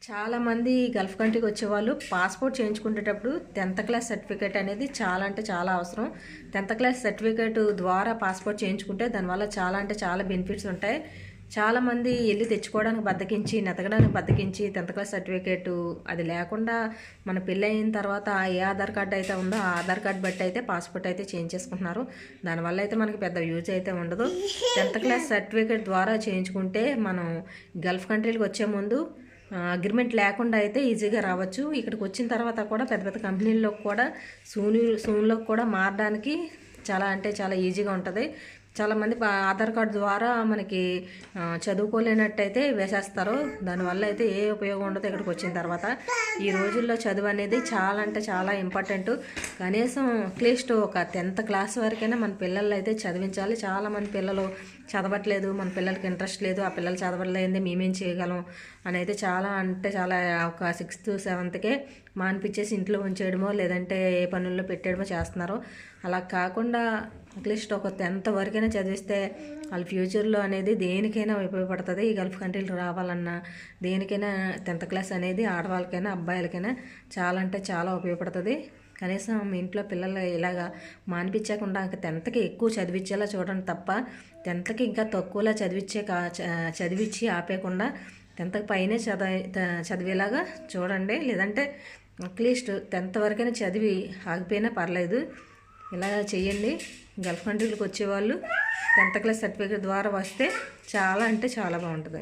చాలామంది గల్ఫ్ కంట్రీకి వచ్చేవాళ్ళు పాస్పోర్ట్ చేయించుకునేటప్పుడు 10th క్లాస్ సర్టిఫికేట్ అనేది చాలా అంటే చాలా అవసరం. 10th క్లాస్ సర్టిఫికేట్ ద్వారా పాస్పోర్ట్ చేయించుకుంటే దానివల్ల చాలా అంటే చాలా బెనిఫిట్స్ ఉంటాయి. చాలామంది వెళ్ళి తెచ్చుకోవడానికి బద్దకించి నెతకడానికి బద్దకించి 10th క్లాస్ సర్టిఫికేట్ అది లేకుండా మన పెళ్ళి అయిన తర్వాత ఏ ఆధార్ కార్డు అయితే ఉందో ఆ ఆధార్ కార్డు బట్టి అయితే పాస్పోర్ట్ అయితే చేయించేసుకుంటున్నారు. దానివల్ల అయితే మనకి పెద్ద యూజ్ అయితే ఉండదు. 10th క్లాస్ సర్టిఫికేట్ ద్వారా చేయించుకుంటే మనం గల్ఫ్ కంట్రీలకు వచ్చే ముందు అగ్రిమెంట్ లేకుండా అయితే ఈజీగా రావచ్చు. ఇక్కడికి వచ్చిన తర్వాత కూడా పెద్ద పెద్ద కంపెనీల్లో కూడా సూన్లోకి కూడా మారడానికి చాలా అంటే చాలా ఈజీగా ఉంటుంది. చాలామంది ఆధార్ కార్డు ద్వారా మనకి చదువుకోలేనట్టయితే వేసేస్తారు. దానివల్ల అయితే ఏ ఉపయోగం ఉండదు ఇక్కడికి వచ్చిన తర్వాత. ఈ రోజుల్లో చదువు అనేది చాలా అంటే చాలా ఇంపార్టెంట్. కనీసం అట్లీస్ట్ ఒక 10th క్లాస్ వరకైనా మన పిల్లలు అయితే చదివించాలి. చాలామంది పిల్లలు చదవట్లేదు, మన పిల్లలకి ఇంట్రెస్ట్ లేదు, ఆ పిల్లలు చదవలేదే మేమేం చేయగలం అని అయితే చాలా అంటే చాలా ఒక 6th 7thకే మానిపించేసి ఇంట్లో ఉంచేయడమో లేదంటే ఏ పనుల్లో పెట్టేయడమో చేస్తున్నారు. అలా కాకుండా అట్లీస్ట్ ఒక 10th వరకైనా చదివిస్తే వాళ్ళ ఫ్యూచర్లో అనేది దేనికైనా ఉపయోగపడుతుంది. ఈ గల్ఫ్ కంట్రీలు రావాలన్నా దేనికైనా 10th క్లాస్ అనేది ఆడవాళ్ళకైనా అబ్బాయిలకైనా చాలా అంటే చాలా ఉపయోగపడుతుంది. కనీసం మీ ఇంట్లో పిల్లలు ఇలాగా మానిపించకుండా ఇంకా 10thకి ఎక్కువ చదివించేలా చూడండి తప్ప 10thకి ఇంకా తక్కువలా చదివించి ఆపేయకుండా 10th పైనే చదివేలాగా చూడండి. లేదంటే అట్లీస్ట్ 10th వరకైనా చదివి ఆగిపోయినా పర్లేదు, ఇలా చేయండి. గల్ఫ్ కంట్రీలకు వచ్చేవాళ్ళు 10th క్లాస్ సర్టిఫికేట్ ద్వారా వస్తే చాలా అంటే చాలా బాగుంటుంది.